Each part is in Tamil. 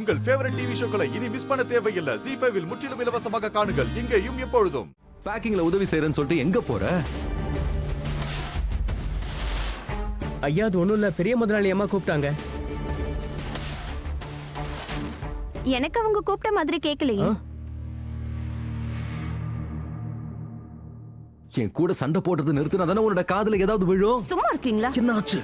உங்கள் ஃபேவரட் டிவி ஷோக்களை இனி மிஸ் பண்ண தேவையில்லை. ZEE5 இல் முற்றிலும் இலவசமாக காணுங்கள், இங்கேயும் எப்பொழுதும். பேக்கிங்ல உதவி செய்யறேன்னு சொல்லிட்டு எங்க போற? ஐயா அது ஒண்ணும் இல்ல, பெரிய முதலாளி அம்மா கூப்பிட்டாங்க. எனக்கு அவங்க கூப்பிட்ட மாதிரி கேட்கலையே. என் கூட சண்டை போடுறது நிறுத்தினா தானே உன்னோட காதுல ஏதாவது விழும். சும்மா இருக்கீங்களா? என்ன ஆச்சு?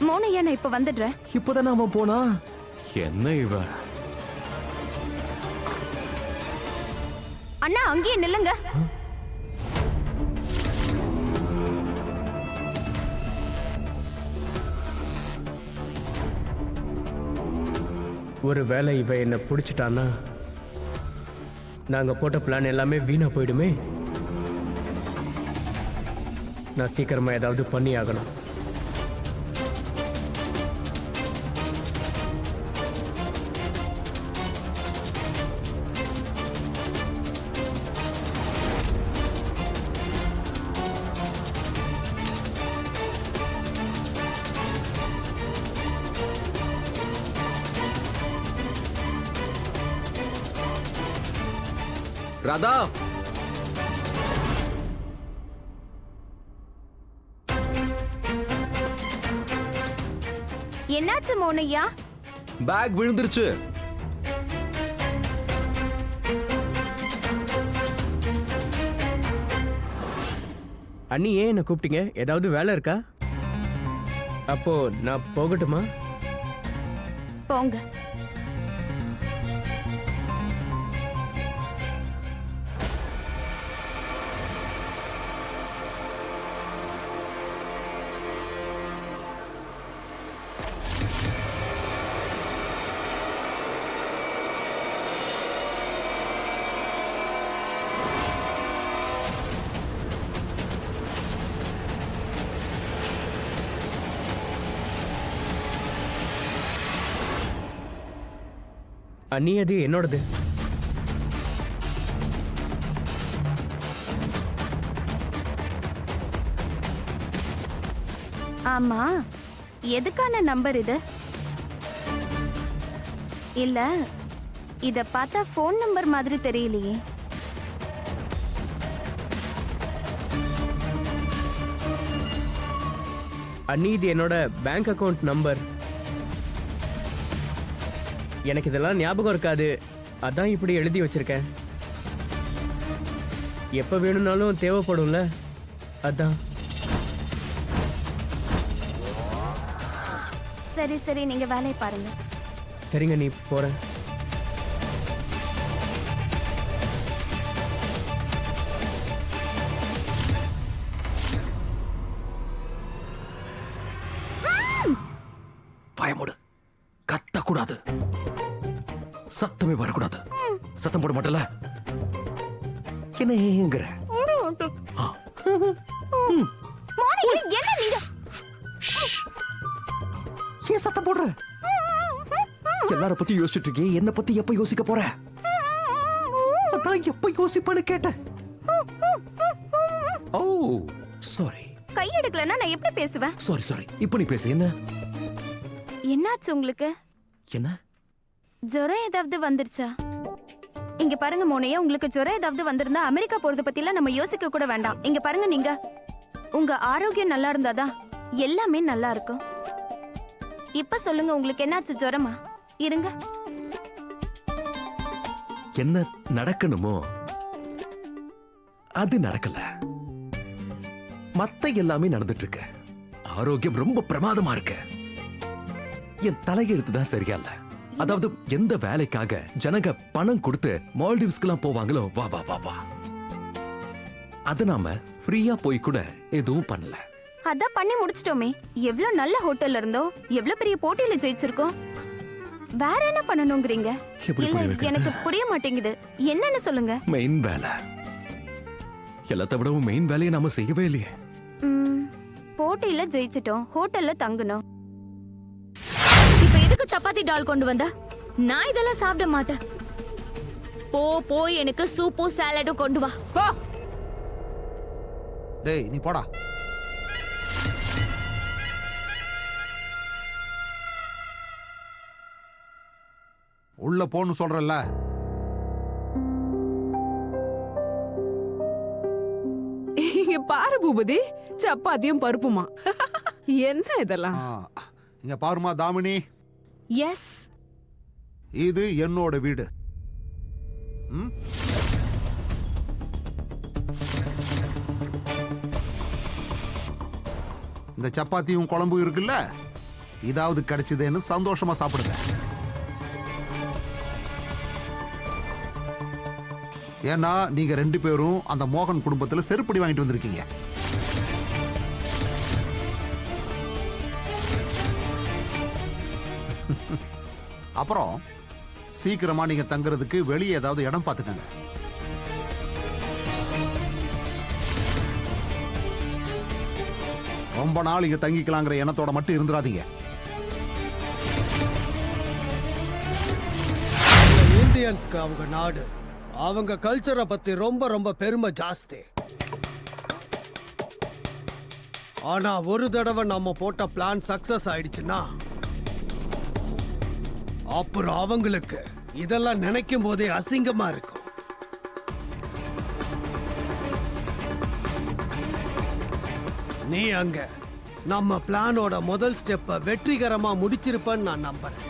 மோனையா, நான் இப்ப வந்துடுறேன். இப்பதானே அவன் போனா. என்ன இவ? அண்ணா அங்கேயே நில்லுங்க. ஒரு வேளை இவ என்ன பிடிச்சிட்டான்னா நாங்க போட்ட பிளான் எல்லாமே வீணா போயிடுமே. நான் சீக்கிரமா ஏதாவது பண்ணி ஆகணும். ராதா, என்னாச்சு மோனையா? பேக் விழுந்துருச்சு. அண்ணி ஏன் என்ன கூப்பிட்டீங்க? ஏதாவது வேலை இருக்கா? அப்போ நான் போகட்டுமா? போங்க. அண்ணி அது என்னோடது. ஆமா, எதுக்கான நம்பர் இது? இல்ல, இத பார்த்தா போன் நம்பர் மாதிரி தெரியலையே. அண்ணி இது என்னோட பேங்க் அக்கவுண்ட் நம்பர். எனக்கு இதெல்லாம் ஞாபகம் இருக்காது, அதான் இப்படி எழுதி வச்சிருக்கேன். எப்ப வேணும்னாலும் தேவைப்படும்ல, அதான். சரி சரி, நீங்க வேலையை பாருங்க. சரிங்க, நீ போறேன். பயமுடு, கத்தக்கூடாது, சத்தமே வரக்கூடாது. சத்தம் போட மாட்டல என்னங்கிற? என்ன நீங்க ஏன் சத்தம் போடுற? எல்லார பத்தி யோசிச்சுட்டு இருக்கே, என்ன பத்தி எப்ப யோசிக்க போற? அதான் எப்ப யோசிப்பான்னு கேட்டேன். ஓ சாரி. கை எடுக்கலன்னா நான் எப்படி பேசுவேன்? Sorry sorry. இப்ப நீ பேசு. என்ன என்னாச்சு உங்களுக்கு? என்ன ஜுரம் ஏதாவது வந்துருச்சா? இங்க பாருங்க மோனையா, உங்களுக்கு ஜுரம் ஏதாவது வந்திருந்தா அமெரிக்கா போறத பத்தி எல்லாம் நம்ம யோசிக்க கூட வேண்டாம். இங்க பாருங்க, நீங்க உங்க ஆரோக்கியம் நல்லா இருந்தாதான் எல்லாமே நல்லா இருக்கும். இப்ப சொல்லுங்க, உங்களுக்கு என்னாச்சு? ஜுரமா? இருங்க. என்ன நடக்கணுமோ அது நடக்கல. மத்த எல்லாமே நடந்துட்டு இருக்கு. ஆரோக்கியம் ரொம்ப பிரமாதமா இருக்கு. என் தலையெழுத்து தான் சரியா இல்ல. அதாவது எந்த வேலைக்காக ஜனங்க பணம் கொடுத்து மால்டீவ்ஸ்க்குலாம் போவாங்களோ, வா வா வா வா, அத நாம ஃப்ரீயா போய் கூட எதுவும் பண்ணல. அதான் பண்ணி முடிச்சிட்டோமே. எவ்வளவு நல்ல ஹோட்டல்ல இருந்தோம், எவ்வளவு பெரிய போட்டியில ஜெயிச்சிருக்கோம். வேற என்ன பண்ணணும்ங்கறீங்க? இல்ல, எனக்கு புரிய மாட்டேங்குது. என்னன்னு சொல்லுங்க. மெயின் வேலை. எல்லாத்த விடவும் மெயின் வேலையை நாம செய்யவே இல்லையே. போட்டியில ஜெயிச்சிட்டோம், ஹோட்டல்ல தங்கணும். இப்ப எதுக்கு சப்பாத்தி டால் கொண்டு வந்த? நான் இதெல்லாம் சாப்பிட மாட்டேன். போய் எனக்கு சூப்பும் சாலடும் கொண்டு வா போ. டேய் நீ போடா. உள்ள போன்னு சொல்றல்ல. இங்க பாரு பூபதி, சப்பாத்தியும் பருப்புமா. என்ன இதெல்லாம்? இங்க பாருமா தாமினி, எஸ், இது என்னோட வீடு. இந்த சப்பாத்தியும் குழம்பு இருக்குல்ல, இதாவது கிடைச்சதுன்னு சந்தோஷமா சாப்பிடுங்க. ஏன்னா நீங்க 2 பேரும் அந்த மோகன் குடும்பத்துல செருப்படி வாங்கிட்டு வந்திருக்கீங்க. அப்புறம் சீக்கிரமா நீங்க தங்குறதுக்கு வெளியே ஏதாவது இடம் பார்த்துக்கங்க. ரொம்ப நாள் இங்க தங்கிக்கலாங்கிற எண்ணத்தோட மட்டும் இருந்துடாதீங்க. இந்தியன்ஸ்க்கு அவங்க நாடு, அவங்க கல்ச்சரை பத்தி ரொம்ப ரொம்ப பெருமை ஜாஸ்தி. ஆனா ஒரு தடவை நம்ம போட்ட பிளான் சக்சஸ் ஆயிடுச்சுன்னா அப்புறம் அவங்களுக்கு இதெல்லாம் நினைக்கும் போதே அசிங்கமா இருக்கும். நீ அங்க நம்ம பிளானோட முதல் ஸ்டெப்பை வெற்றிகரமா முடிச்சிருப்பன்னு நான் நம்புறேன்.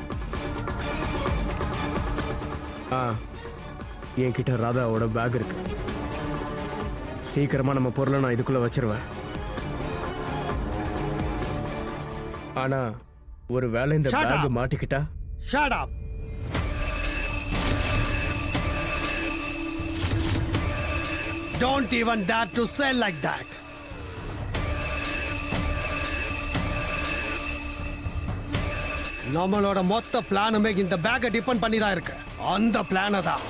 என்கிட்ட ராதாவோட பேக் இருக்கு. சீக்கிரமா நம்ம பொருளை நான் இதுக்குள்ள வச்சிருவேன். ஆனா ஒரு வேளை இந்த Shut பேக் up. மாட்டிக்கிட்டா? Shut up. Don't even dare to say like that. நம்மளோட மொத்த பிளானுமே இந்த பேக்கை டிபெண்ட் பண்ணி தான் இருக்கு. அந்த பிளானை தான்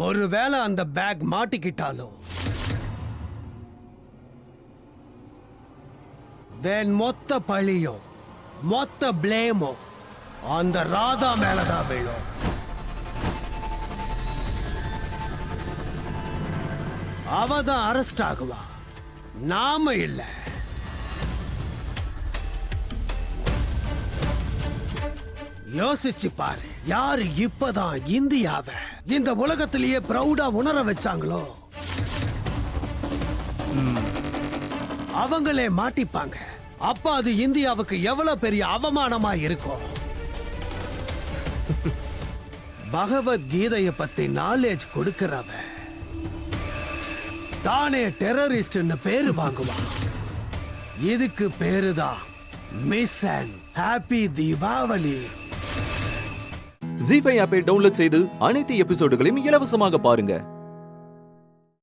ஒருவேளை அந்த பேக் மாட்டிக்கிட்டாலும் தென் மொத்த பழியும் மொத்த பிளேமும் அந்த ராதா மேலதான் விழும். அவதான் அரெஸ்ட் ஆகுவா, நாம இல்ல. யோசிச்சு பாரு, யாரு இப்பதான் இந்தியாவை இந்த உலகத்திலேயே பிரௌடா உணர வச்சாங்களோ அவங்களே மாட்டிப்பாங்க. அப்ப அது இந்தியாவுக்கு எவ்வளவு பெரிய அவமானமா இருக்கும். பகவத்கீதைய பத்தி நாலேஜ் கொடுக்கிறவ தானே டெரரிஸ்ட்னு பேரு வாங்குவான். இதுக்கு பேருதான் மிஷன் ஹாப்பி தீபாவளி. ஜீ5 ஆப்பை டவுன்லோட் செய்து அனைத்து எபிசோடுகளையும் இலவசமாக பாருங்க.